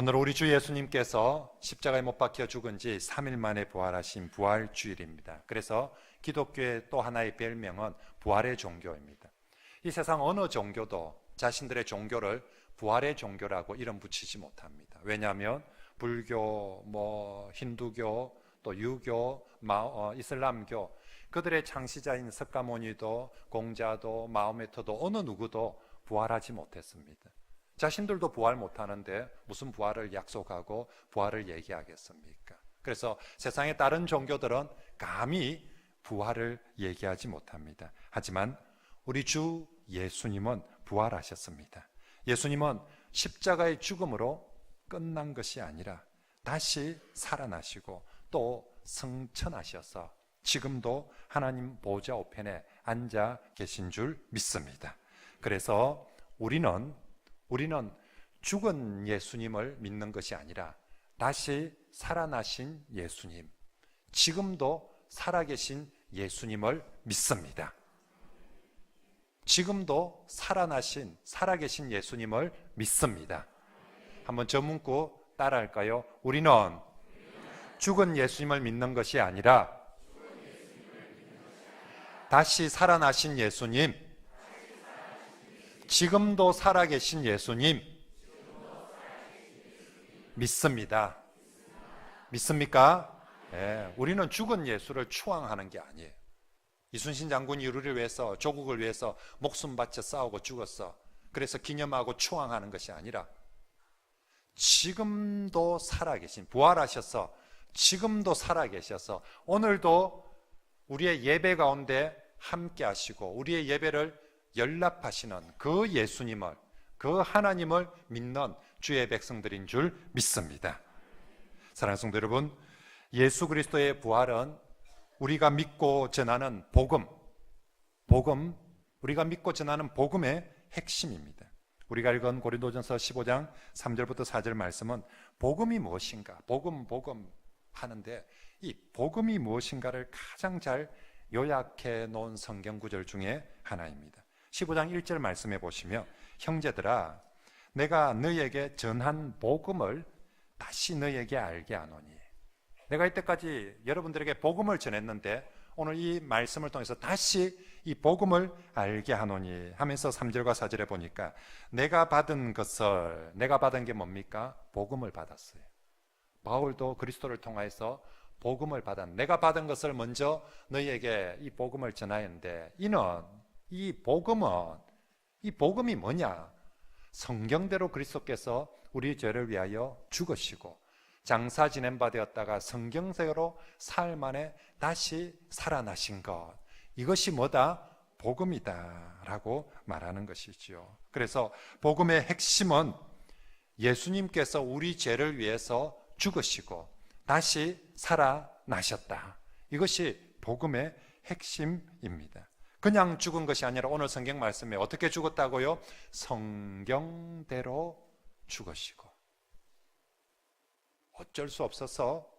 오늘 우리 주 예수님께서 십자가에 못 박혀 죽은 지 3일 만에 부활하신 부활주일입니다. 그래서 기독교의 또 하나의 별명은 부활의 종교입니다. 이 세상 어느 종교도 자신들의 종교를 부활의 종교라고 이름 붙이지 못합니다. 왜냐하면 불교, 힌두교, 또 유교, 이슬람교, 그들의 창시자인 석가모니도, 공자도, 마호메트도 어느 누구도 부활하지 못했습니다. 자신들도 부활 못하는데 무슨 부활을 약속하고 부활을 얘기하겠습니까? 그래서 세상의 다른 종교들은 감히 부활을 얘기하지 못합니다. 하지만 우리 주 예수님은 부활하셨습니다. 예수님은 십자가의 죽음으로 끝난 것이 아니라 다시 살아나시고 또 승천하셔서 지금도 하나님 보좌 우편에 앉아 계신 줄 믿습니다. 그래서 우리는 죽은 예수님을 믿는 것이 아니라 다시 살아나신 예수님, 지금도 살아계신 예수님을 믿습니다. 지금도 살아계신 예수님을 믿습니다. 한번 저 문구 따라할까요? 우리는 죽은 예수님을 믿는 것이 아니라 다시 살아나신 예수님, 지금도 살아계신 예수님 믿습니다. 믿습니까? 네, 우리는 죽은 예수를 추앙하는 게 아니에요. 이순신 장군이 우리를 위해서, 조국을 위해서 목숨 바쳐 싸우고 죽었어. 그래서 기념하고 추앙하는 것이 아니라 지금도 살아계신, 부활하셔서 지금도 살아계셔서 오늘도 우리의 예배 가운데 함께 하시고 우리의 예배를 연락하시는 그 예수님을, 그 하나님을 믿는 주의 백성들인 줄 믿습니다. 사랑하는 성도 여러분, 예수 그리스도의 부활은 우리가 믿고 전하는 복음, 우리가 믿고 전하는 복음의 핵심입니다. 우리가 읽은 고린도전서 15장 3절부터 4절 말씀은 복음이 무엇인가, 복음 하는데 이 복음이 무엇인가를 가장 잘 요약해 놓은 성경 구절 중에 하나입니다. 15장 1절 말씀해 보시면, 형제들아 내가 너희에게 전한 복음을 다시 너희에게 알게 하노니. 내가 이때까지 여러분들에게 복음을 전했는데 오늘 이 말씀을 통해서 다시 이 복음을 알게 하노니 하면서 3절과 4절에 보니까 내가 받은 게 뭡니까? 복음을 받았어요. 바울도 그리스도를 통하여서 복음을 내가 받은 것을 먼저 너희에게 이 복음을 전하였는데 이 복음이 뭐냐? 성경대로 그리스도께서 우리 죄를 위하여 죽으시고 장사 지낸 바 되었다가 성경대로 사흘 만에 다시 살아나신 것, 이것이 뭐다? 복음이다 라고 말하는 것이지요. 그래서 복음의 핵심은 예수님께서 우리 죄를 위해서 죽으시고 다시 살아나셨다, 이것이 복음의 핵심입니다. 그냥 죽은 것이 아니라 오늘 성경 말씀에 어떻게 죽었다고요? 성경대로 죽으시고 어쩔 수 없어서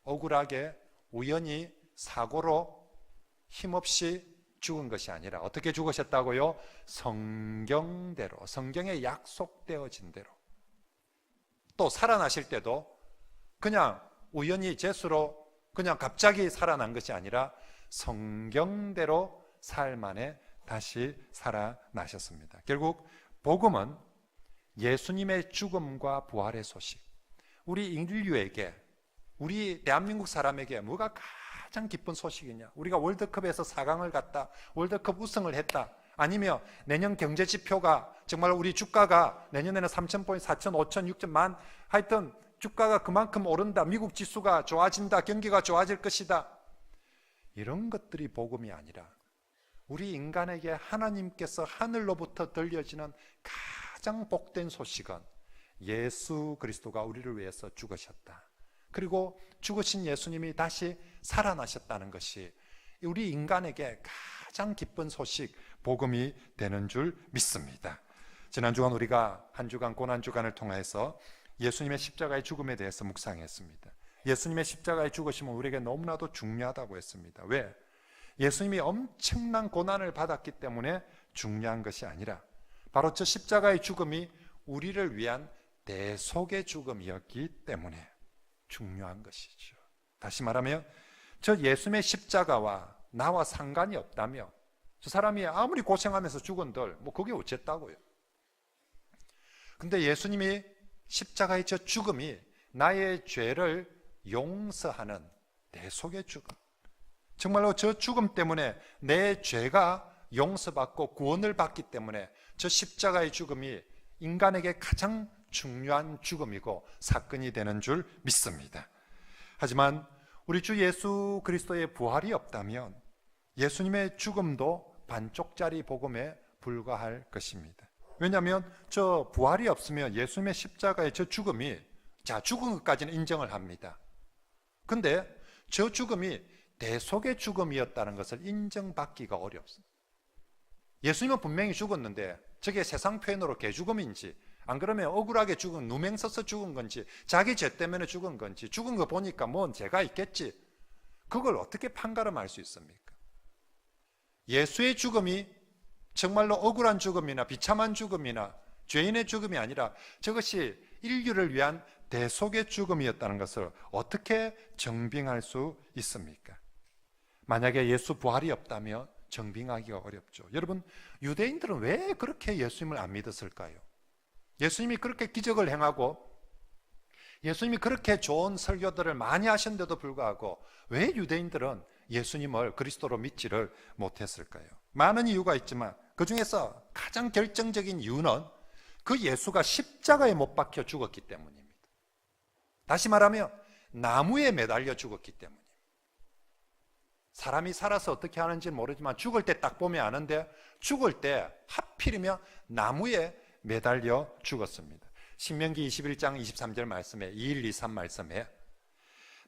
억울하게 우연히 사고로 힘없이 죽은 것이 아니라 어떻게 죽으셨다고요? 성경대로, 성경에 약속되어진 대로. 또 살아나실 때도 그냥 우연히 재수로 그냥 갑자기 살아난 것이 아니라 성경대로 사흘 만에 다시 살아나셨습니다. 결국 복음은 예수님의 죽음과 부활의 소식, 우리 인류에게, 우리 대한민국 사람에게 뭐가 가장 기쁜 소식이냐? 우리가 월드컵에서 4강을 갔다, 월드컵 우승을 했다, 아니면 내년 경제 지표가 정말 우리 주가가 내년에는 3,000포인트, 4,000, 5,000, 6,000만, 하여튼 주가가 그만큼 오른다, 미국 지수가 좋아진다, 경기가 좋아질 것이다, 이런 것들이 복음이 아니라 우리 인간에게 하나님께서 하늘로부터 들려지는 가장 복된 소식은 예수 그리스도가 우리를 위해서 죽으셨다, 그리고 죽으신 예수님이 다시 살아나셨다는 것이 우리 인간에게 가장 기쁜 소식, 복음이 되는 줄 믿습니다. 지난 주간 우리가 한 주간 고난주간을 통해서 예수님의 십자가의 죽음에 대해서 묵상했습니다. 예수님의 십자가의 죽으심은 우리에게 너무나도 중요하다고 했습니다. 왜? 예수님이 엄청난 고난을 받았기 때문에 중요한 것이 아니라 바로 저 십자가의 죽음이 우리를 위한 대속의 죽음이었기 때문에 중요한 것이죠. 다시 말하면 저 예수님의 십자가와 나와 상관이 없다며 저 사람이 아무리 고생하면서 죽은들 뭐 그게 어쨌다고요. 근데 예수님이 십자가의 저 죽음이 나의 죄를 용서하는 대속의 죽음, 정말로 저 죽음 때문에 내 죄가 용서받고 구원을 받기 때문에 저 십자가의 죽음이 인간에게 가장 중요한 죽음이고 사건이 되는 줄 믿습니다. 하지만 우리 주 예수 그리스도의 부활이 없다면 예수님의 죽음도 반쪽짜리 복음에 불과할 것입니다. 왜냐하면 저 부활이 없으면 예수님의 십자가의 저 죽음이, 자, 죽은 것까지는 인정을 합니다. 근데 저 죽음이 대속의 죽음이었다는 것을 인정받기가 어렵습니다. 예수님은 분명히 죽었는데 저게 세상 표현으로 개죽음인지, 안 그러면 억울하게 죽은, 누명 써서 죽은 건지, 자기 죄 때문에 죽은 건지, 죽은 거 보니까 뭔 죄가 있겠지, 그걸 어떻게 판가름할 수 있습니까? 예수의 죽음이 정말로 억울한 죽음이나 비참한 죽음이나 죄인의 죽음이 아니라 저것이 인류를 위한 대속의 죽음이었다는 것을 어떻게 정빙할 수 있습니까? 만약에 예수 부활이 없다면 정빙하기가 어렵죠. 여러분, 유대인들은 왜 그렇게 예수님을 안 믿었을까요? 예수님이 그렇게 기적을 행하고 예수님이 그렇게 좋은 설교들을 많이 하셨는데도 불구하고 왜 유대인들은 예수님을 그리스도로 믿지를 못했을까요? 많은 이유가 있지만 그 중에서 가장 결정적인 이유는 그 예수가 십자가에 못 박혀 죽었기 때문입니다. 다시 말하면 나무에 매달려 죽었기 때문입니다. 사람이 살아서 어떻게 하는지는 모르지만 죽을 때 딱 보면 아는데 죽을 때 하필이면 나무에 매달려 죽었습니다. 신명기 21장 23절 말씀에 21, 23 말씀에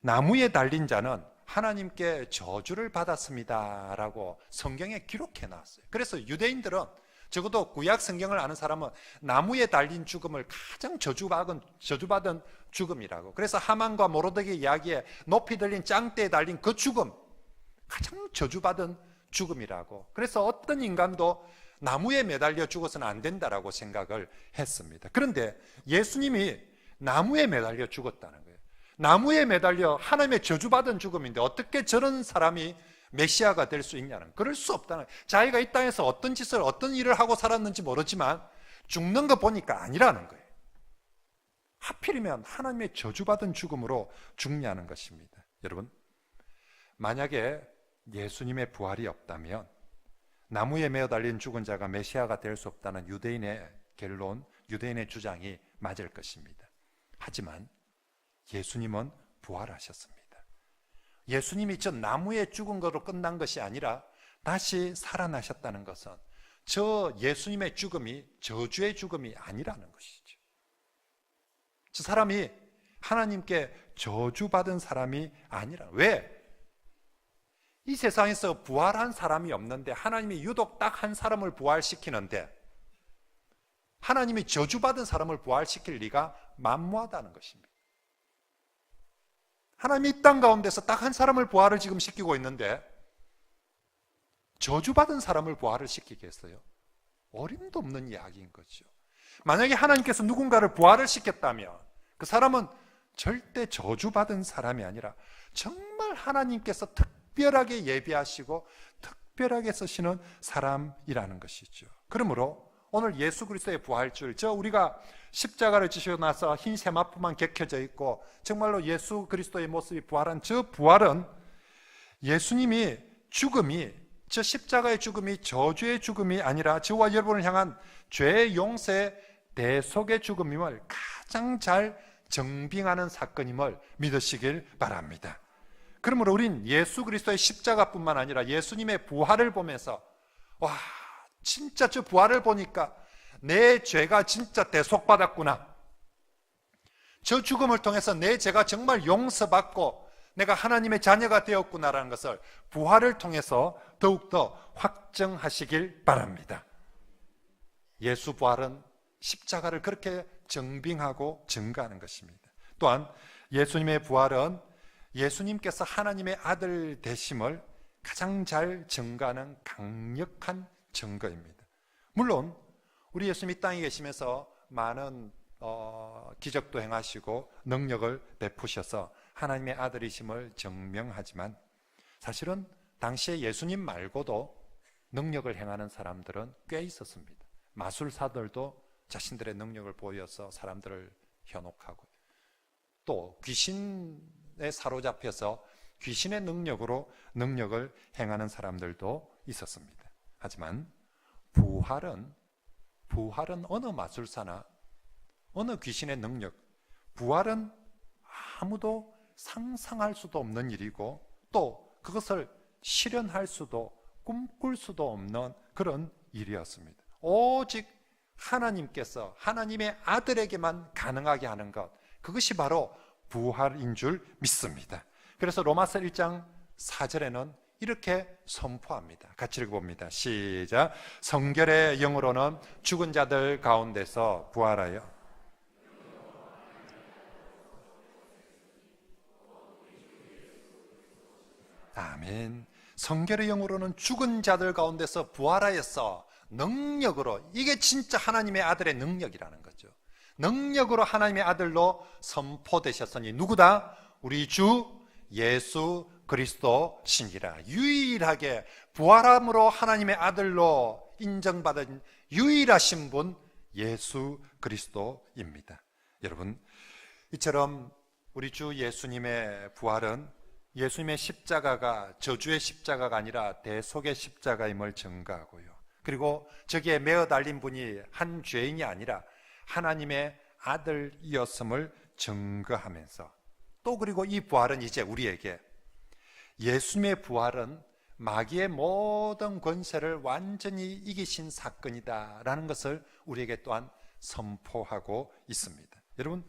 나무에 달린 자는 하나님께 저주를 받았습니다 라고 성경에 기록해 놨어요. 그래서 유대인들은, 적어도 구약 성경을 아는 사람은 나무에 달린 죽음을 가장 저주받은 죽음이라고. 그래서 하만과 모로데기 이야기에 높이 들린 짱대에 달린 그 죽음, 가장 저주받은 죽음이라고. 그래서 어떤 인간도 나무에 매달려 죽어서는 안 된다라고 생각을 했습니다. 그런데 예수님이 나무에 매달려 죽었다는 거예요. 나무에 매달려 하나님의 저주받은 죽음인데 어떻게 저런 사람이 메시아가 될 수 있냐는, 그럴 수 없다는, 자기가 이 땅에서 어떤 짓을, 어떤 일을 하고 살았는지 모르지만 죽는 거 보니까 아니라는 거예요. 하필이면 하나님의 저주받은 죽음으로 죽냐는 것입니다. 여러분, 만약에 예수님의 부활이 없다면 나무에 매어 달린 죽은 자가 메시아가 될 수 없다는 유대인의 결론, 유대인의 주장이 맞을 것입니다. 하지만 예수님은 부활하셨습니다. 예수님이 저 나무에 죽은 것으로 끝난 것이 아니라 다시 살아나셨다는 것은 저 예수님의 죽음이 저주의 죽음이 아니라는 것이죠. 저 사람이 하나님께 저주받은 사람이 아니라, 왜? 이 세상에서 부활한 사람이 없는데 하나님이 유독 딱 한 사람을 부활시키는데 하나님이 저주받은 사람을 부활시킬 리가 만무하다는 것입니다. 하나님이 이 땅 가운데서 딱 한 사람을 부활을 지금 시키고 있는데 저주받은 사람을 부활을 시키겠어요? 어림도 없는 이야기인 거죠. 만약에 하나님께서 누군가를 부활을 시켰다면 그 사람은 절대 저주받은 사람이 아니라 정말 하나님께서 특별하게 예비하시고 특별하게 쓰시는 사람이라는 것이죠. 그러므로 오늘 예수 그리스도의 부활줄, 저 우리가 십자가를 지시고 나서 흰 세마포만 객혀져 있고 정말로 예수 그리스도의 모습이 부활한 저 부활은 예수님이 죽음이, 저 십자가의 죽음이 저주의 죽음이 아니라 저와 여러분을 향한 죄의 용서의 대속의 죽음임을 가장 잘 정빙하는 사건임을 믿으시길 바랍니다. 그러므로 우린 예수 그리스도의 십자가뿐만 아니라 예수님의 부활을 보면서 와, 진짜 저 부활을 보니까 내 죄가 진짜 대속받았구나, 저 죽음을 통해서 내 죄가 정말 용서받고 내가 하나님의 자녀가 되었구나라는 것을 부활을 통해서 더욱더 확정하시길 바랍니다. 예수 부활은 십자가를 그렇게 정빙하고 증거하는 것입니다. 또한 예수님의 부활은 예수님께서 하나님의 아들 되심을 가장 잘 증거하는 강력한 증거입니다. 물론 우리 예수님이 땅에 계시면서 많은 기적도 행하시고 능력을 베푸셔서 하나님의 아들이심을 증명하지만 사실은 당시에 예수님 말고도 능력을 행하는 사람들은 꽤 있었습니다. 마술사들도 자신들의 능력을 보여서 사람들을 현혹하고, 또 귀신에 사로잡혀서 귀신의 능력으로 능력을 행하는 사람들도 있었습니다. 하지만 부활은 어느 마술사나 어느 귀신의 능력, 부활은 아무도 상상할 수도 없는 일이고, 또 그것을 실현할 수도 꿈꿀 수도 없는 그런 일이었습니다. 오직 하나님께서 하나님의 아들에게만 가능하게 하는 것, 그것이 바로 부활인 줄 믿습니다. 그래서 로마서 1장 4절에는 이렇게 선포합니다. 같이 읽어봅니다. 시작. 성결의 영으로는 죽은 자들 가운데서 부활하여 아멘. 성결의 영으로는 죽은 자들 가운데서 부활하여서 능력으로, 이게 진짜 하나님의 아들의 능력이라는 거죠. 능력으로 하나님의 아들로 선포되셨으니 누구다? 우리 주 예수 그리스도시니라. 유일하게 부활함으로 하나님의 아들로 인정받은 유일하신 분 예수 그리스도입니다. 여러분, 이처럼 우리 주 예수님의 부활은 예수님의 십자가가 저주의 십자가가 아니라 대속의 십자가임을 증거하고요, 그리고 저기에 매어 달린 분이 한 죄인이 아니라 하나님의 아들이었음을 증거하면서, 또 그리고 이 부활은 이제 우리에게, 예수님의 부활은 마귀의 모든 권세를 완전히 이기신 사건이다라는 것을 우리에게 또한 선포하고 있습니다. 여러분,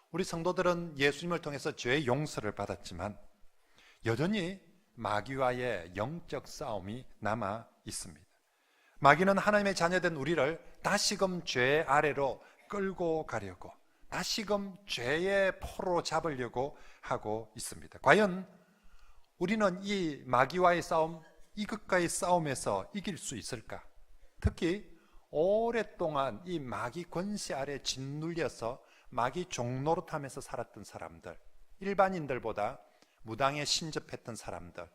우리 성도들은 예수님을 통해서 죄의 용서를 받았지만 여전히 마귀와의 영적 싸움이 남아 있습니다. 마귀는 하나님의 자녀된 우리를 다시금 죄 아래로 끌고 가려고, 다시금 죄의 포로 잡으려고 하고 있습니다. 과연 우리는 이 마귀와의 싸움, 이것과의 싸움에서 이길 수 있을까? 특히 오랫동안 이 마귀 권세 아래 짓눌려서 마귀 종노릇하면서 살았던 사람들, 일반인들보다 무당에 신접했던 사람들,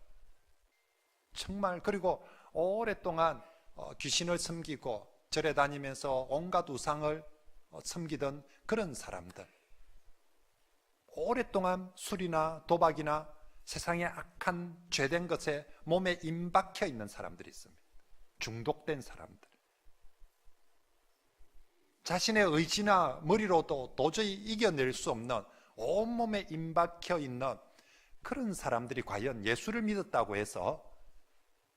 정말, 그리고 오랫동안 귀신을 섬기고 절에 다니면서 온갖 우상을 섬기던 그런 사람들, 오랫동안 술이나 도박이나 세상의 악한 죄된 것에 몸에 임박혀 있는 사람들이 있습니다. 중독된 사람들, 자신의 의지나 머리로도 도저히 이겨낼 수 없는 온몸에 임박혀 있는 그런 사람들이 과연 예수를 믿었다고 해서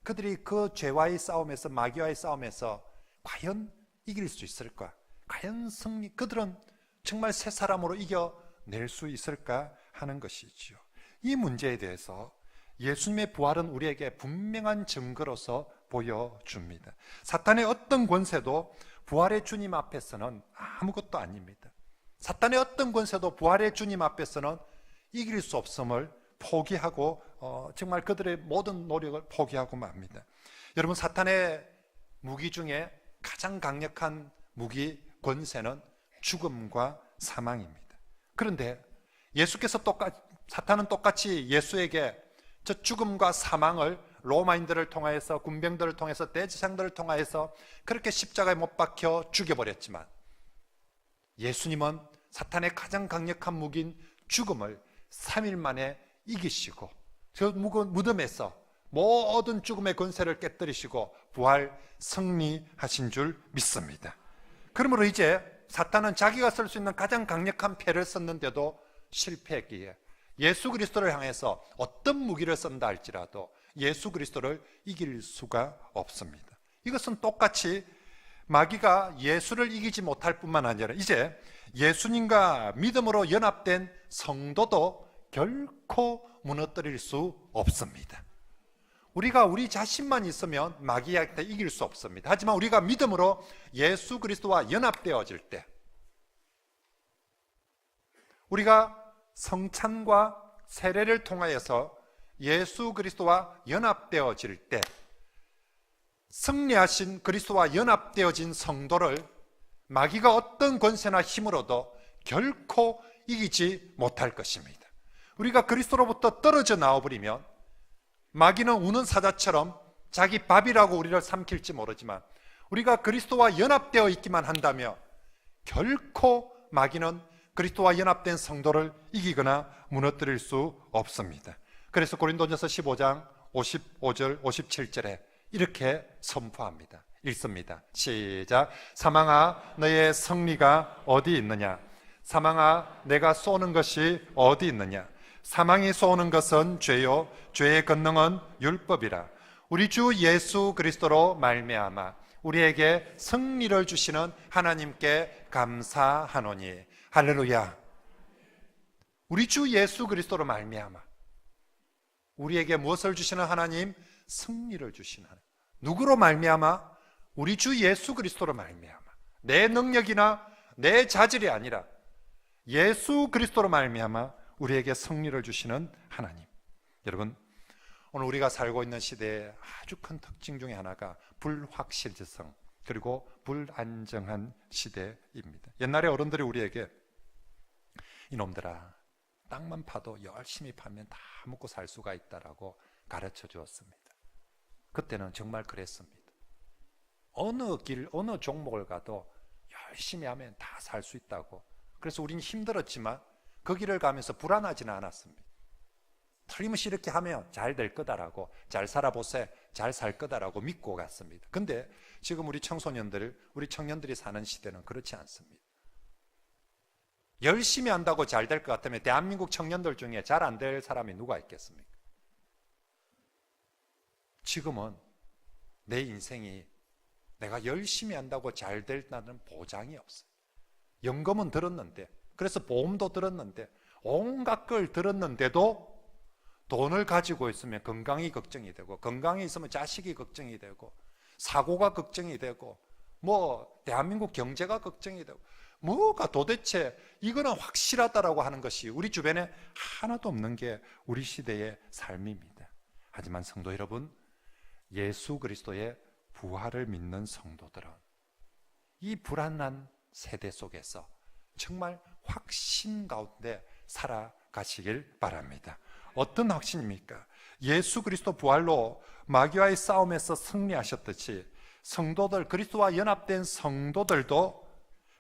그들이 그 죄와의 싸움에서, 마귀와의 싸움에서 과연 이길 수 있을까? 과연 그들은 정말 새 사람으로 이겨낼 수 있을까 하는 것이지요. 이 문제에 대해서 예수님의 부활은 우리에게 분명한 증거로서 보여줍니다. 사탄의 어떤 권세도 부활의 주님 앞에서는 아무것도 아닙니다. 사탄의 어떤 권세도 부활의 주님 앞에서는 이길 수 없음을 포기하고 정말 그들의 모든 노력을 포기하고 맙니다. 여러분, 사탄의 무기 중에 가장 강력한 무기, 권세는 죽음과 사망입니다. 그런데 예수께서 사탄은 똑같이 예수에게 저 죽음과 사망을 로마인들을 통하여서, 군병들을 통해서, 대제사장들을 통하여서 그렇게 십자가에 못 박혀 죽여버렸지만, 예수님은 사탄의 가장 강력한 무기인 죽음을 3일 만에 이기시고 저 무덤에서 모든 죽음의 권세를 깨뜨리시고 부활 승리하신 줄 믿습니다. 그러므로 이제 사탄은 자기가 쓸 수 있는 가장 강력한 패를 썼는데도 실패했기에 예수 그리스도를 향해서 어떤 무기를 쓴다 할지라도 예수 그리스도를 이길 수가 없습니다. 이것은 똑같이 마귀가 예수를 이기지 못할 뿐만 아니라 이제 예수님과 믿음으로 연합된 성도도 결코 무너뜨릴 수 없습니다. 우리가 우리 자신만 있으면 마귀한테 이길 수 없습니다. 하지만 우리가 믿음으로 예수 그리스도와 연합되어질 때, 우리가 성찬과 세례를 통하여서 예수 그리스도와 연합되어질 때, 승리하신 그리스도와 연합되어진 성도를 마귀가 어떤 권세나 힘으로도 결코 이기지 못할 것입니다. 우리가 그리스도로부터 떨어져 나와버리면 마귀는 우는 사자처럼 자기 밥이라고 우리를 삼킬지 모르지만 우리가 그리스도와 연합되어 있기만 한다면 결코 마귀는 그리스도와 연합된 성도를 이기거나 무너뜨릴 수 없습니다. 그래서 고린도전서 15장 55절 57절에 이렇게 선포합니다. 읽습니다. 시작. 사망아 너의 승리가 어디 있느냐? 사망아 내가 쏘는 것이 어디 있느냐? 사망이 쏘는 것은 죄요 죄의 권능은 율법이라. 우리 주 예수 그리스도로 말미암아 우리에게 승리를 주시는 하나님께 감사하노니. 할렐루야. 우리 주 예수 그리스도로 말미암아 우리에게 무엇을 주시는 하나님? 승리를 주시는 하나님. 누구로 말미암아? 우리 주 예수 그리스도로 말미암아. 내 능력이나 내 자질이 아니라 예수 그리스도로 말미암아 우리에게 승리를 주시는 하나님. 여러분, 오늘 우리가 살고 있는 시대의 아주 큰 특징 중에 하나가 불확실성 그리고 불안정한 시대입니다. 옛날에 어른들이 우리에게 이놈들아 땅만 파도 열심히 파면 다 먹고 살 수가 있다라고 가르쳐 주었습니다. 그때는 정말 그랬습니다. 어느 길, 어느 종목을 가도 열심히 하면 다 살 수 있다고. 그래서 우리는 힘들었지만 그 길을 가면서 불안하지는 않았습니다. 틀림없이 이렇게 하면 잘 될 거다라고, 잘 살아보세, 잘 살 거다라고 믿고 갔습니다. 근데 지금 우리 청소년들, 우리 청년들이 사는 시대는 그렇지 않습니다. 열심히 한다고 잘 될 것 같다면 대한민국 청년들 중에 잘 안 될 사람이 누가 있겠습니까? 지금은 내 인생이 내가 열심히 한다고 잘 된다는 보장이 없어요. 연금은 들었는데, 그래서 보험도 들었는데, 온갖 걸 들었는데도 돈을 가지고 있으면 건강이 걱정이 되고, 건강이 있으면 자식이 걱정이 되고, 사고가 걱정이 되고, 대한민국 경제가 걱정이 되고, 뭐가 도대체 이거는 확실하다라고 하는 것이 우리 주변에 하나도 없는 게 우리 시대의 삶입니다. 하지만 성도 여러분, 예수 그리스도의 부활을 믿는 성도들은 이 불안한 세대 속에서 정말 확신 가운데 살아가시길 바랍니다. 어떤 확신입니까? 예수 그리스도 부활로 마귀와의 싸움에서 승리하셨듯이 성도들, 그리스도와 연합된 성도들도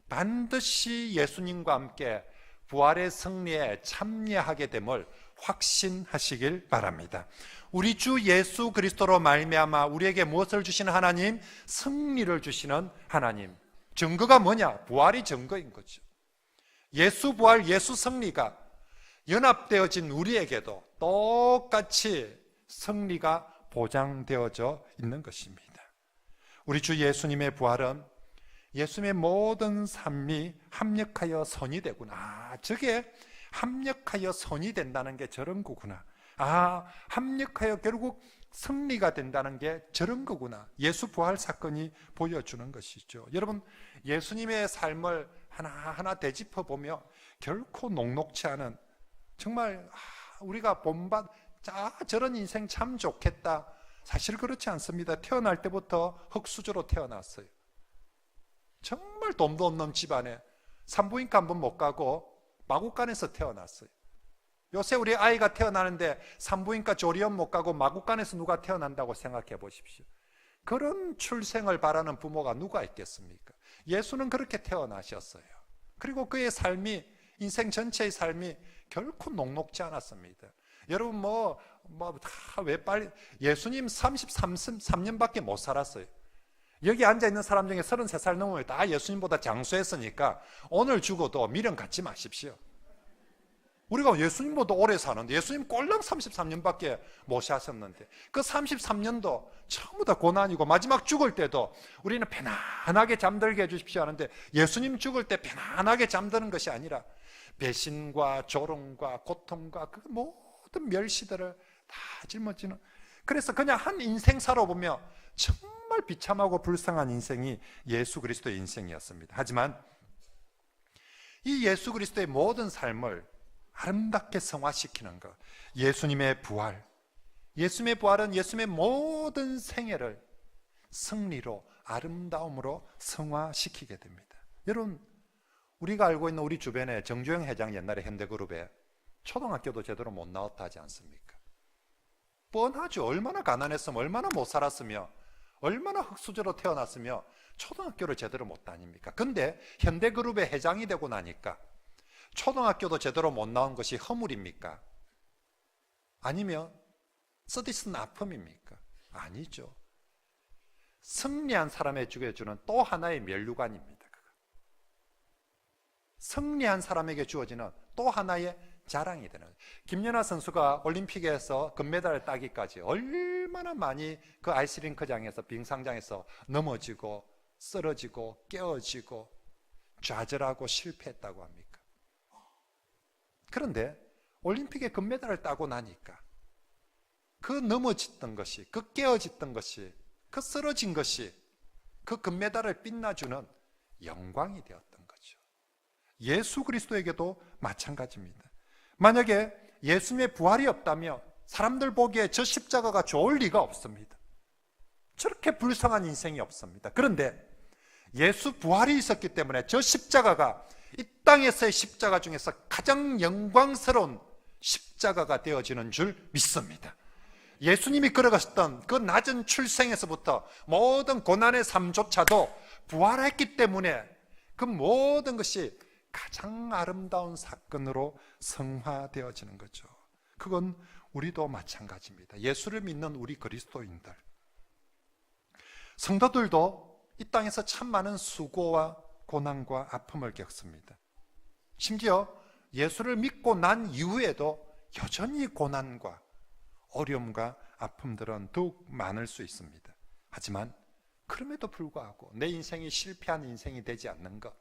반드시 예수님과 함께 부활의 승리에 참여하게 됨을 확신하시길 바랍니다. 우리 주 예수 그리스도로 말미암아 우리에게 무엇을 주시는 하나님? 승리를 주시는 하나님. 증거가 뭐냐? 부활이 증거인 거죠. 예수 부활, 예수 승리가 연합되어진 우리에게도 똑같이 승리가 보장되어져 있는 것입니다. 우리 주 예수님의 부활은 예수님의 모든 삶이 합력하여 선이 되구나. 저게 합력하여 선이 된다는 게 저런 거구나. 합력하여 결국 승리가 된다는 게 저런 거구나. 예수 부활 사건이 보여주는 것이죠. 여러분, 예수님의 삶을 하나하나 되짚어 보며 결코 녹록치 않은, 정말 우리가 본받 저런 인생 참 좋겠다. 사실 그렇지 않습니다. 태어날 때부터 흙수저로 태어났어요. 정말 돈도 없는 집안에 산부인과 한 번 못 가고 마구간에서 태어났어요. 요새 우리 아이가 태어나는데 산부인과 조리원 못 가고 마구간에서 누가 태어난다고 생각해 보십시오. 그런 출생을 바라는 부모가 누가 있겠습니까? 예수는 그렇게 태어나셨어요. 그리고 그의 삶이, 인생 전체의 삶이 결코 녹록지 않았습니다. 여러분 왜 빨리, 예수님 33년밖에 못 살았어요. 여기 앉아있는 사람 중에 33살 넘으면 다 예수님보다 장수했으니까 오늘 죽어도 미련 갖지 마십시오. 우리가 예수님보다 오래 사는데, 예수님 꼴랑 33년밖에 못 사셨는데 그 33년도 전부 다 고난이고 마지막 죽을 때도 우리는 편안하게 잠들게 해주십시오 하는데, 예수님 죽을 때 편안하게 잠드는 것이 아니라 배신과 조롱과 고통과 그 모든 멸시들을 다 짊어지는, 그래서 그냥 한 인생 살아보며 정말 비참하고 불쌍한 인생이 예수 그리스도의 인생이었습니다. 하지만 이 예수 그리스도의 모든 삶을 아름답게 성화시키는 것, 예수님의 부활, 예수님의 부활은 예수님의 모든 생애를 승리로, 아름다움으로 성화시키게 됩니다. 여러분, 우리가 알고 있는 우리 주변에 정주영 회장 옛날에 현대그룹에 초등학교도 제대로 못 나왔다 하지 않습니까? 뻔하죠. 얼마나 가난했으면, 얼마나 못 살았으며, 얼마나 흙수저로 태어났으며 초등학교를 제대로 못 다닙니까? 근데 현대그룹의 회장이 되고 나니까 초등학교도 제대로 못 나온 것이 허물입니까? 아니면 쓰디쓴 아픔입니까? 아니죠. 승리한 사람에게 주는 또 하나의 면류관입니다. 승리한 사람에게 주어지는 또 하나의 자랑이 되는 거예요. 김연아 선수가 올림픽에서 금메달을 따기까지 얼마나 많이 그 아이스링크장에서, 빙상장에서 넘어지고 쓰러지고 깨어지고 좌절하고 실패했다고 합니까? 그런데 올림픽에 금메달을 따고 나니까 그 넘어졌던 것이, 그 깨어졌던 것이, 그 쓰러진 것이 그 금메달을 빛나주는 영광이 되었던 거죠. 예수 그리스도에게도 마찬가지입니다. 만약에 예수님의 부활이 없다면 사람들 보기에 저 십자가가 좋을 리가 없습니다. 저렇게 불쌍한 인생이 없습니다. 그런데 예수 부활이 있었기 때문에 저 십자가가 이 땅에서의 십자가 중에서 가장 영광스러운 십자가가 되어지는 줄 믿습니다. 예수님이 걸어가셨던 그 낮은 출생에서부터 모든 고난의 삶조차도 부활했기 때문에 그 모든 것이 가장 아름다운 사건으로 성화되어지는 거죠. 그건 우리도 마찬가지입니다. 예수를 믿는 우리 그리스도인들, 성도들도 이 땅에서 참 많은 수고와 고난과 아픔을 겪습니다. 심지어 예수를 믿고 난 이후에도 여전히 고난과 어려움과 아픔들은 더욱 많을 수 있습니다. 하지만 그럼에도 불구하고 내 인생이 실패한 인생이 되지 않는 것,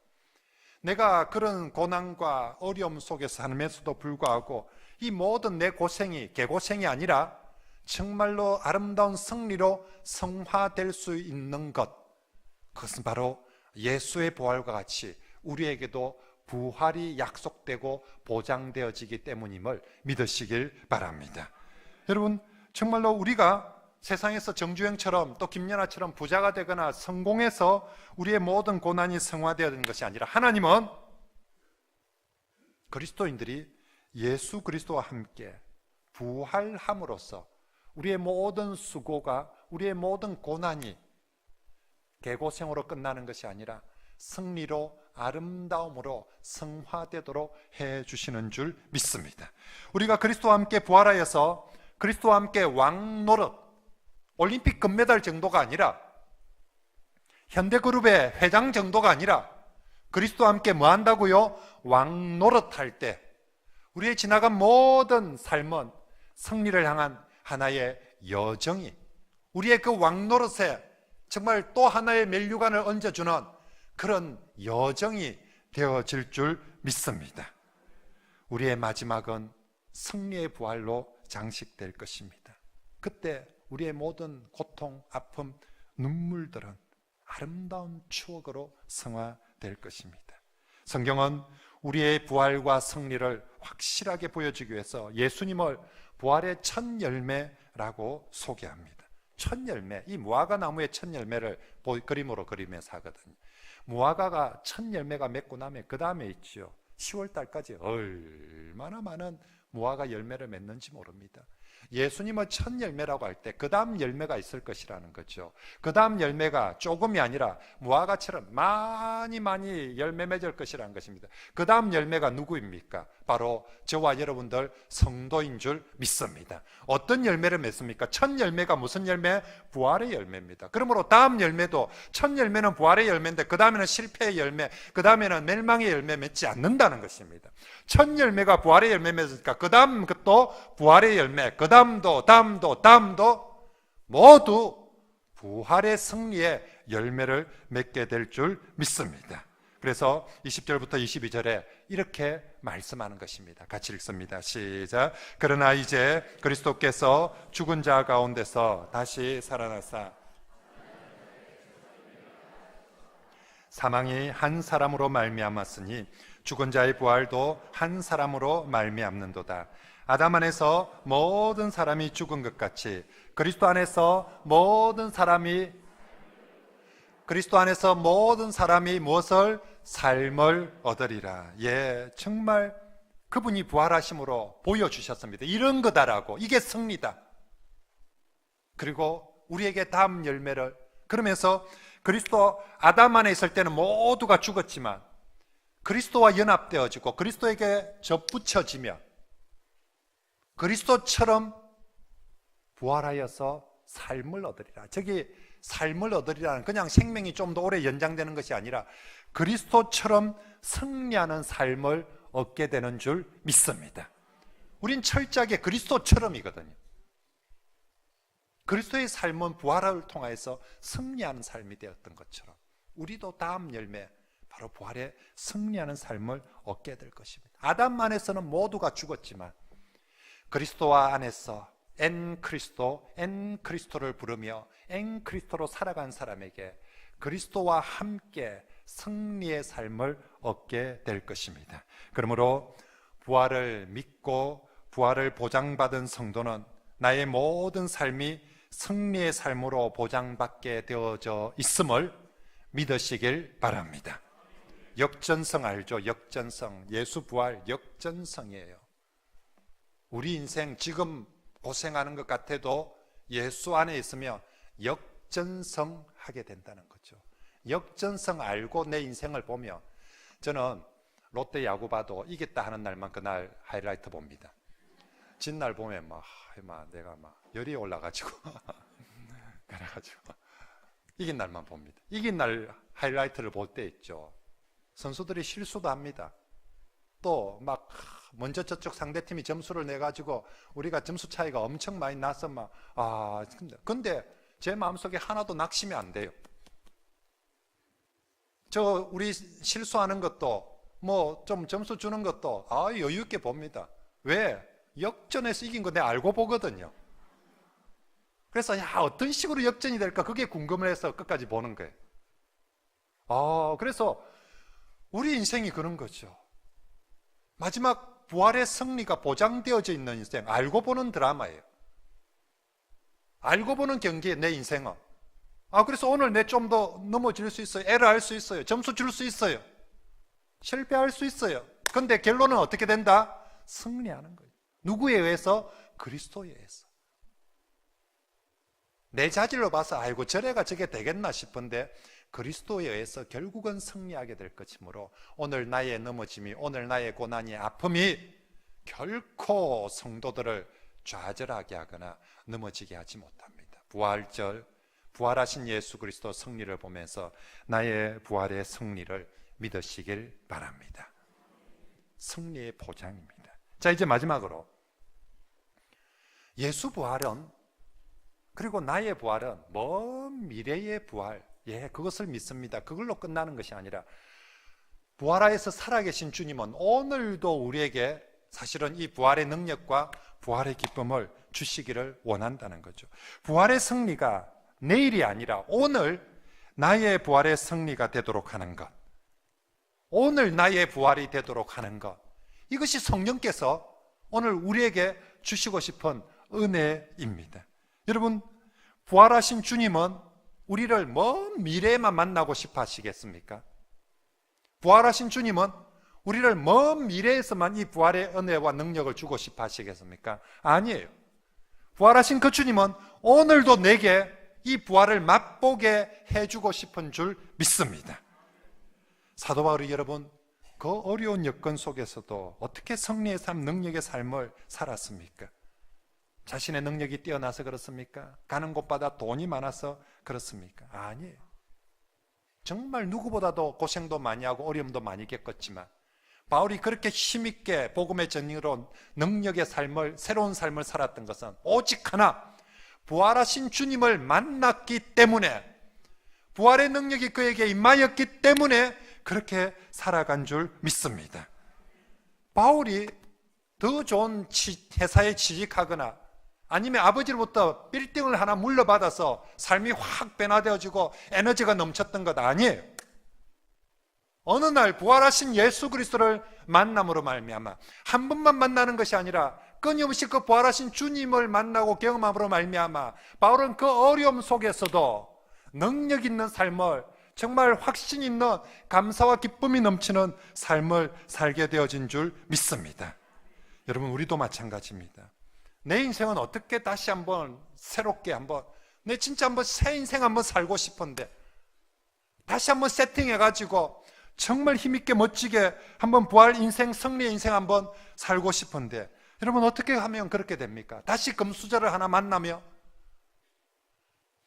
내가 그런 고난과 어려움 속에서 삶에서도 불구하고 이 모든 내 고생이 개고생이 아니라 정말로 아름다운 승리로 성화될 수 있는 것, 그것은 바로 예수의 부활과 같이 우리에게도 부활이 약속되고 보장되어지기 때문임을 믿으시길 바랍니다. 여러분, 정말로 우리가 세상에서 정주행처럼 또 김연아처럼 부자가 되거나 성공해서 우리의 모든 고난이 성화되어지는 것이 아니라 하나님은 그리스도인들이 예수 그리스도와 함께 부활함으로써 우리의 모든 수고가, 우리의 모든 고난이 개고생으로 끝나는 것이 아니라 승리로, 아름다움으로 성화되도록 해주시는 줄 믿습니다. 우리가 그리스도와 함께 부활하여서 그리스도와 함께 왕노릇, 올림픽 금메달 정도가 아니라 현대그룹의 회장 정도가 아니라 그리스도와 함께 뭐 한다고요? 왕노릇할 때 우리의 지나간 모든 삶은 승리를 향한 하나의 여정이, 우리의 그 왕노릇에 정말 또 하나의 면류관을 얹어주는 그런 여정이 되어질 줄 믿습니다. 우리의 마지막은 승리의 부활로 장식될 것입니다. 그때 우리의 모든 고통, 아픔, 눈물들은 아름다운 추억으로 성화될 것입니다. 성경은 우리의 부활과 승리를 확실하게 보여주기 위해서 예수님을 부활의 첫 열매라고 소개합니다. 첫 열매, 이 무화과 나무의 첫 열매를 그림으로 그리면서 하거든요. 무화과가 첫 열매가 맺고 나면 그 다음에 있죠. 10월 달까지 얼마나 많은 무화과 열매를 맺는지 모릅니다. 예수님은 첫 열매라고 할 때 그 다음 열매가 있을 것이라는 거죠. 그 다음 열매가 조금이 아니라 무화과처럼 많이 열매 맺을 것이라는 것입니다. 그 다음 열매가 누구입니까? 바로 저와 여러분들 성도인 줄 믿습니다. 어떤 열매를 맺습니까? 첫 열매가 무슨 열매? 부활의 열매입니다. 그러므로 다음 열매도, 첫 열매는 부활의 열매인데 그 다음에는 실패의 열매, 그 다음에는 멸망의 열매 맺지 않는다는 것입니다. 첫 열매가 부활의 열매 맺으니까 그 다음 것도 부활의 열매, 그 다음도 모두 부활의 승리의 열매를 맺게 될 줄 믿습니다. 그래서 20절부터 22절에 이렇게 말씀하는 것입니다. 같이 읽습니다. 시작. 그러나 이제 그리스도께서 죽은 자 가운데서 다시 살아나사 사망이 한 사람으로 말미암았으니 죽은 자의 부활도 한 사람으로 말미암는도다. 아담 안에서 모든 사람이 죽은 것 같이 그리스도 안에서 모든 사람이 그리스도 안에서 모든 사람이 무엇을? 삶을 얻으리라. 예, 정말 그분이 부활하심으로 보여주셨습니다. 이런 거다라고. 이게 승리다. 그리고 우리에게 다음 열매를, 그러면서 그리스도 아담 안에 있을 때는 모두가 죽었지만 그리스도와 연합되어지고 그리스도에게 접붙여지며 그리스도처럼 부활하여서 삶을 얻으리라. 저기 삶을 얻으리라는 그냥 생명이 좀 더 오래 연장되는 것이 아니라 그리스도처럼 승리하는 삶을 얻게 되는 줄 믿습니다. 우린 철저하게 그리스도처럼이거든요. 그리스도의 삶은 부활을 통해서 승리하는 삶이 되었던 것처럼 우리도 다음 열매, 바로 부활에 승리하는 삶을 얻게 될 것입니다. 아담 안에서는 모두가 죽었지만 그리스도와 안에서 엔 그리스도를 부르며 엔 그리스도로 살아간 사람에게 그리스도와 함께 승리의 삶을 얻게 될 것입니다. 그러므로 부활을 믿고 부활을 보장받은 성도는 나의 모든 삶이 승리의 삶으로 보장받게 되어져 있음을 믿으시길 바랍니다. 역전성 알죠? 역전성. 예수 부활 역전성이에요. 우리 인생 지금 고생하는 것 같아도 예수 안에 있으면 역전성 하게 된다는 거죠. 역전성 알고 내 인생을 보면, 저는 롯데 야구 봐도 이겼다 하는 날만 그날 하이라이트 봅니다. 진 날 보면 내가 열이 올라가지고 그래가지고 이긴 날만 봅니다. 이긴 날 하이라이트를 볼 때 있죠. 선수들이 실수도 합니다. 또 먼저 저쪽 상대팀이 점수를 내가지고 우리가 점수 차이가 엄청 많이 나서 근데 제 마음속에 하나도 낙심이 안 돼요. 우리 실수하는 것도 좀 점수 주는 것도 여유 있게 봅니다. 왜? 역전해서 이긴 거 내가 알고 보거든요. 그래서 어떤 식으로 역전이 될까 그게 궁금을 해서 끝까지 보는 거예요. 그래서 우리 인생이 그런 거죠. 마지막 부활의 승리가 보장되어져 있는 인생, 알고 보는 드라마예요. 알고 보는 경기에 내 인생은. 그래서 오늘 내 좀 더 넘어질 수 있어요. 에러할 수 있어요. 점수 줄 수 있어요. 실패할 수 있어요. 근데 결론은 어떻게 된다? 승리하는 거예요. 누구에 의해서? 그리스도에 의해서. 내 자질로 봐서 저래가 저게 되겠나 싶은데 그리스도에 의해서 결국은 승리하게 될 것이므로 오늘 나의 넘어짐이, 오늘 나의 고난이, 아픔이 결코 성도들을 좌절하게 하거나 넘어지게 하지 못합니다. 부활하신 예수 그리스도 승리를 보면서 나의 부활의 승리를 믿으시길 바랍니다. 승리의 보장입니다. 자, 이제 마지막으로 예수 부활은, 그리고 나의 부활은 먼 미래의 부활, 그것을 믿습니다. 그걸로 끝나는 것이 아니라 부활하여서 살아계신 주님은 오늘도 우리에게 사실은 이 부활의 능력과 부활의 기쁨을 주시기를 원한다는 거죠. 부활의 승리가 내일이 아니라 오늘 나의 부활의 승리가 되도록 하는 것, 오늘 나의 부활이 되도록 하는 것, 이것이 성령께서 오늘 우리에게 주시고 싶은 은혜입니다. 여러분, 부활하신 주님은 우리를 먼 미래에만 만나고 싶어 하시겠습니까? 부활하신 주님은 우리를 먼 미래에서만 이 부활의 은혜와 능력을 주고 싶어 하시겠습니까? 아니에요. 부활하신 그 주님은 오늘도 내게 이 부활을 맛보게 해주고 싶은 줄 믿습니다. 사도 바울이 여러분 그 어려운 여건 속에서도 어떻게 승리의 삶, 능력의 삶을 살았습니까? 자신의 능력이 뛰어나서 그렇습니까? 가는 곳마다 돈이 많아서 그렇습니까? 아니에요. 정말 누구보다도 고생도 많이 하고 어려움도 많이 겪었지만 바울이 그렇게 힘있게 복음의 전으로 능력의 삶을, 새로운 삶을 살았던 것은 오직 하나, 부활하신 주님을 만났기 때문에, 부활의 능력이 그에게 임하였기 때문에 그렇게 살아간 줄 믿습니다. 바울이 더 좋은 회사에 취직하거나 아니면 아버지로부터 빌딩을 하나 물려받아서 삶이 확 변화되어지고 에너지가 넘쳤던 것 아니에요. 어느 날 부활하신 예수 그리스도를 만남으로 말미암아, 한 번만 만나는 것이 아니라 끊임없이 그 부활하신 주님을 만나고 경험함으로 말미암아 바울은 그 어려움 속에서도 능력 있는 삶을 정말 확신 있는 감사와 기쁨이 넘치는 삶을 살게 되어진 줄 믿습니다. 여러분, 우리도 마찬가지입니다. 내 인생은 어떻게 다시 한번 새롭게 내 진짜 한번 새 인생 한번 살고 싶은데, 다시 한번 세팅해가지고 정말 힘있게 멋지게 한번 부활 인생, 승리의 인생 한번 살고 싶은데, 여러분 어떻게 하면 그렇게 됩니까? 다시 금수저를 하나 만나며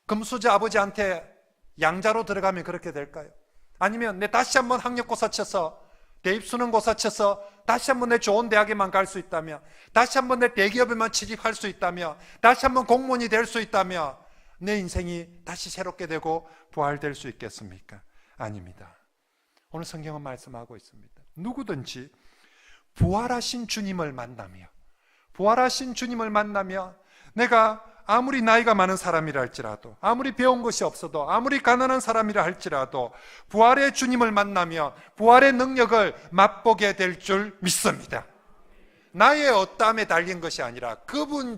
금수저 아버지한테 양자로 들어가면 그렇게 될까요? 아니면 내 다시 한번 학력고사 쳐서, 대입수능고사 쳐서 다시 한번 내 좋은 대학에만 갈 수 있다며, 다시 한번 내 대기업에만 취직할 수 있다며, 다시 한번 공무원이 될 수 있다며 내 인생이 다시 새롭게 되고 부활될 수 있겠습니까? 아닙니다. 오늘 성경은 말씀하고 있습니다. 누구든지 부활하신 주님을 만나며 내가 아무리 나이가 많은 사람이라 할지라도, 아무리 배운 것이 없어도, 아무리 가난한 사람이라 할지라도 부활의 주님을 만나며 부활의 능력을 맛보게 될 줄 믿습니다. 나의 어떠함에 달린 것이 아니라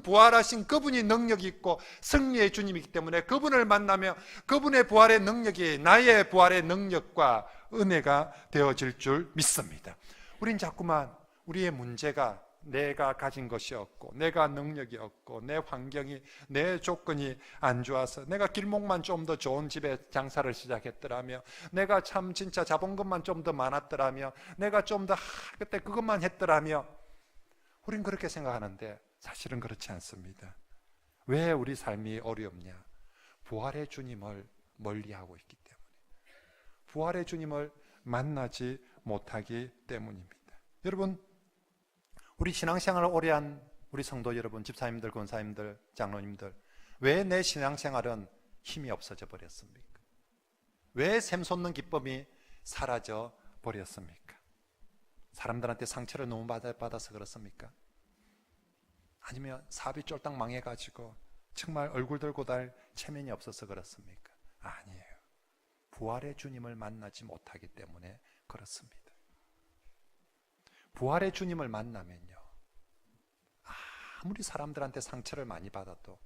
부활하신 그분이 능력이 있고 승리의 주님이기 때문에 그분을 만나며 그분의 부활의 능력이 나의 부활의 능력과 은혜가 되어질 줄 믿습니다. 우린 자꾸만 우리의 문제가 내가 가진 것이 없고, 내가 능력이 없고, 내 환경이, 내 조건이 안 좋아서, 내가 길목만 좀 더 좋은 집에 장사를 시작했더라며, 내가 참 진짜 자본금만 좀 더 많았더라며, 내가 좀 더 그때 그것만 했더라며, 우린 그렇게 생각하는데 사실은 그렇지 않습니다. 왜 우리 삶이 어렵냐? 부활의 주님을 멀리하고 있기 때문에, 부활의 주님을 만나지 못하기 때문입니다. 여러분, 우리 신앙생활을 오래 한 우리 성도 여러분, 집사님들, 권사님들, 장로님들, 왜 내 신앙생활은 힘이 없어져 버렸습니까? 왜 샘솟는 기쁨이 사라져 버렸습니까? 사람들한테 상처를 너무 받아서 그렇습니까? 아니면 사업이 쫄딱 망해가지고 정말 얼굴 들고 달 체면이 없어서 그렇습니까? 아니에요. 부활의 주님을 만나지 못하기 때문에 그렇습니다. 부활의 주님을 만나면요, 아무리 사람들한테 상처를 많이 받아도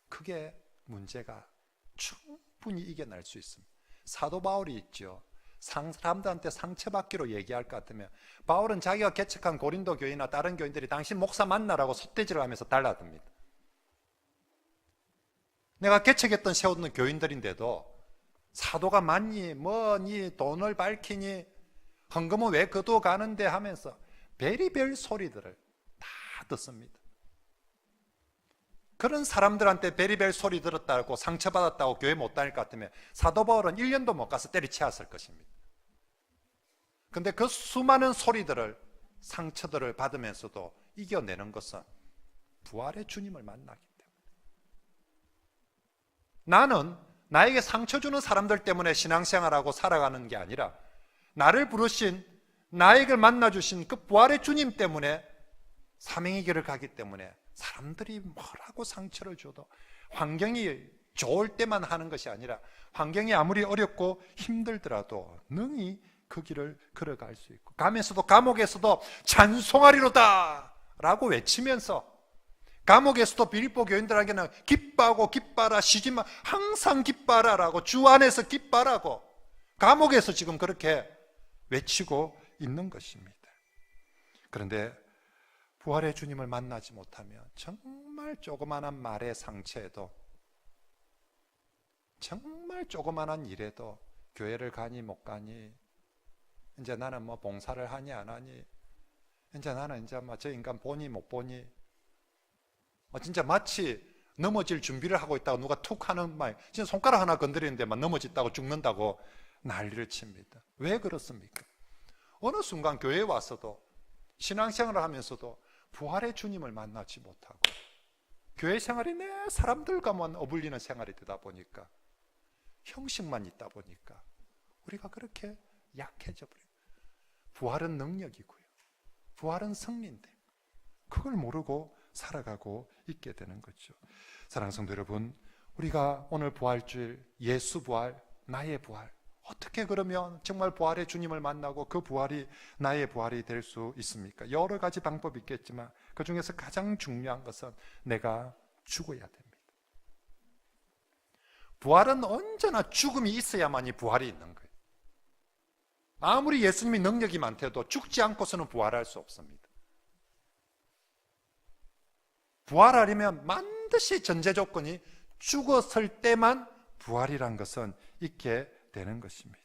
그게 문제가 충분히 이겨낼 수 있습니다. 사도 바울이 있죠. 사람들한테 상처받기로 얘기할 것 같으면 바울은 자기가 개척한 고린도 교회나 다른 교인들이 당신 목사 만나라고 삿대질을 하면서 달라듭니다. 내가 개척했던 세웠던 교인들인데도 사도가 맞니 뭐니 돈을 밝히니 헌금은 왜 그도 가는데 하면서 별의별 소리들을 다 듣습니다. 그런 사람들한테 별의별 소리 들었다고 상처받았다고 교회 못 다닐 것 같으면 사도 바울은 1년도 못 가서 때리치웠을 것입니다. 그런데 그 수많은 소리들을, 상처들을 받으면서도 이겨내는 것은 부활의 주님을 만나기 때문에. 나는 나에게 상처 주는 사람들 때문에 신앙생활하고 살아가는 게 아니라 나를 부르신, 나에게 만나주신 그 부활의 주님 때문에 사명의 길을 가기 때문에 사람들이 뭐라고 상처를 줘도 환경이 좋을 때만 하는 것이 아니라 환경이 아무리 어렵고 힘들더라도 능히 그 길을 걸어갈 수 있고, 가면서도 감옥에서도 찬송하리로다 라고 외치면서, 감옥에서도 빌립보 교인들에게는 기뻐하고 기뻐하라, 쉬지마, 항상 기뻐하라 라고, 주 안에서 기뻐하라고 감옥에서 지금 그렇게 외치고 있는 것입니다. 그런데 부활의 주님을 만나지 못하면 정말 조그마한 말의 상처에도, 정말 조그마한 일에도 교회를 가니 못 가니, 이제 나는 뭐 봉사를 하니 안 하니, 이제 나는 이제 뭐 저 인간 보니 못 보니, 진짜 마치 넘어질 준비를 하고 있다가 누가 툭 하는 말, 진짜 손가락 하나 건드리는데 막 넘어졌다고 죽는다고 난리를 칩니다. 왜 그렇습니까? 어느 순간 교회에 와서도 신앙생활을 하면서도 부활의 주님을 만나지 못하고 교회 생활이 내 사람들과만 어울리는 생활이 되다 보니까, 형식만 있다 보니까 우리가 그렇게 약해져 버려요. 부활은 능력이고요, 부활은 승리인데 그걸 모르고 살아가고 있게 되는 거죠. 사랑하는 성도 여러분, 우리가 오늘 부활주일, 예수 부활, 나의 부활, 어떻게 그러면 정말 부활의 주님을 만나고 그 부활이 나의 부활이 될 수 있습니까? 여러 가지 방법이 있겠지만 그 중에서 가장 중요한 것은 내가 죽어야 됩니다. 부활은 언제나 죽음이 있어야만이 부활이 있는 거예요. 아무리 예수님이 능력이 많대도 죽지 않고서는 부활할 수 없습니다. 부활하려면 반드시 전제 조건이 죽었을 때만 부활이란 것은 있게 되는 것입니다.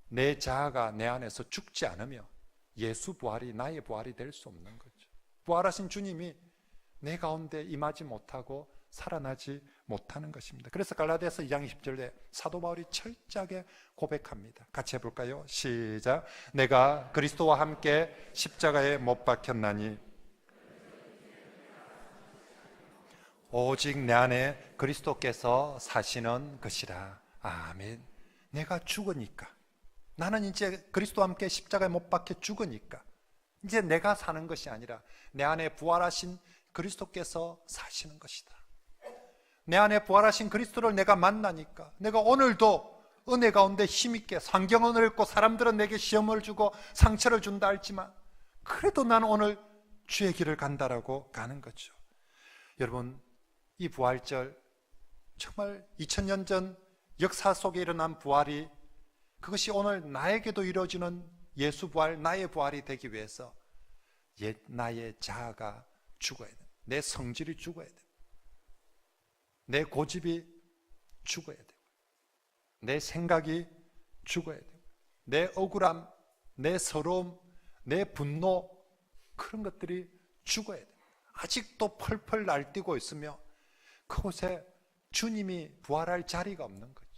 내 자아가 내 안에서 죽지 않으며 예수 부활이 나의 부활이 될 수 없는 거죠. 부활하신 주님이 내 가운데 임하지 못하고 살아나지 못하는 것입니다. 그래서 갈라디아서 2장 10절에 사도 바울이 철저하게 고백합니다. 같이 해볼까요? 시작. 내가 그리스도와 함께 십자가에 못 박혔나니 오직 내 안에 그리스도께서 사시는 것이라. 아멘. 내가 죽으니까, 나는 이제 그리스도와 함께 십자가에 못 박혀 죽으니까 이제 내가 사는 것이 아니라 내 안에 부활하신 그리스도께서 사시는 것이다. 내 안에 부활하신 그리스도를 내가 만나니까 내가 오늘도 은혜 가운데 힘있게 상경을 읽고 사람들은 내게 시험을 주고 상처를 준다 할지만 그래도 나는 오늘 주의 길을 간다라고 가는 거죠. 여러분, 이 부활절 정말 2000년 전 역사 속에 일어난 부활이 그것이 오늘 나에게도 이루어지는 예수 부활, 나의 부활이 되기 위해서 옛 나의 자아가 죽어야 돼. 내 성질이 죽어야 돼. 내 고집이 죽어야 돼. 내 생각이 죽어야 돼. 내 억울함, 내 서러움, 내 분노, 그런 것들이 죽어야 돼. 아직도 펄펄 날뛰고 있으며 그곳에 주님이 부활할 자리가 없는 거죠.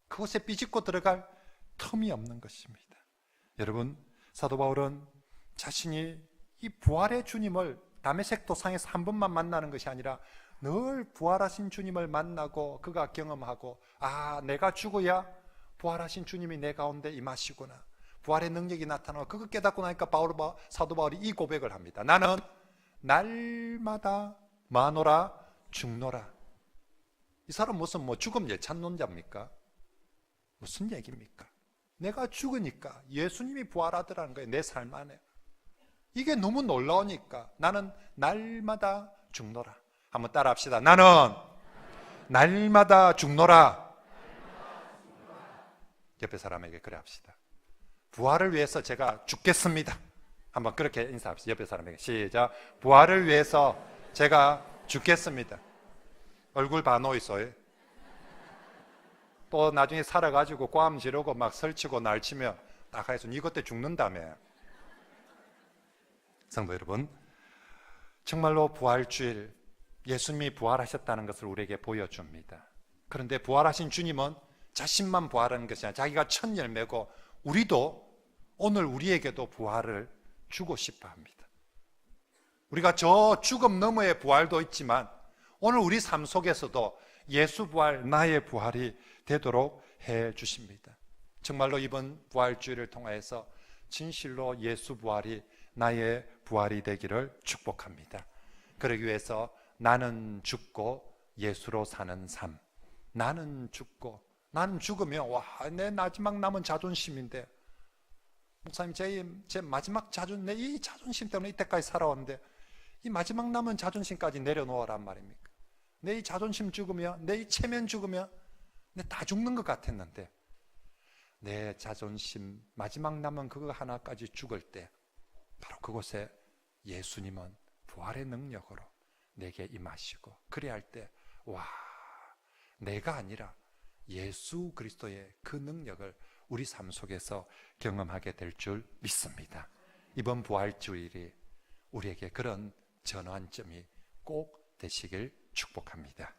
그곳에 삐집고 들어갈 틈이 없는 것입니다. 여러분, 사도 바울은 자신이 이 부활의 주님을 다메섹 도상에서 한 번만 만나는 것이 아니라 늘 부활하신 주님을 만나고 그가 경험하고, 아, 내가 죽어야 부활하신 주님이 내 가운데 임하시구나, 부활의 능력이 나타나고, 그거 깨닫고 나니까 사도 바울이 이 고백을 합니다. 나는 날마다 마노라 죽노라. 이 사람 무슨 죽음 예찬론자입니까? 무슨 얘기입니까? 내가 죽으니까 예수님이 부활하더라는 거예요. 내 삶 안에. 이게 너무 놀라우니까 나는 날마다 죽노라. 한번 따라 합시다. 나는 날마다 죽노라. 옆에 사람에게 그래 합시다. 부활을 위해서 제가 죽겠습니다. 한번 그렇게 인사합시다. 옆에 사람에게. 시작. 부활을 위해서 제가 죽겠습니다. 얼굴 반호 있어요. 또 나중에 살아가지고 꽐 지르고 막 설치고 날치며 딱 해서 니 그때 죽는다며. 성도 여러분, 정말로 부활주일, 예수님이 부활하셨다는 것을 우리에게 보여줍니다. 그런데 부활하신 주님은 자신만 부활하는 것이 아니라 자기가 첫 열매고, 우리도 오늘 우리에게도 부활을 주고 싶어 합니다. 우리가 저 죽음 너머의 부활도 있지만 오늘 우리 삶 속에서도 예수 부활, 나의 부활이 되도록 해 주십니다. 정말로 이번 부활주일을 통해서 진실로 예수 부활이 나의 부활이 되기를 축복합니다. 그러기 위해서 나는 죽고 예수로 사는 삶. 나는 죽고, 나는 죽으면 내 마지막 남은 자존심인데, 목사님 제 마지막 내 이 자존심 때문에 이때까지 살아왔는데 이 마지막 남은 자존심까지 내려놓으란 말입니까? 내 이 자존심 죽으면, 내 이 체면 죽으면 내 다 죽는 것 같았는데, 내 자존심 마지막 남은 그거 하나까지 죽을 때 바로 그곳에 예수님은 부활의 능력으로 내게 임하시고, 그래야 할 때 와, 내가 아니라 예수 그리스도의 그 능력을 우리 삶 속에서 경험하게 될 줄 믿습니다. 이번 부활주일이 우리에게 그런 전환점이 꼭 되시길 축복합니다.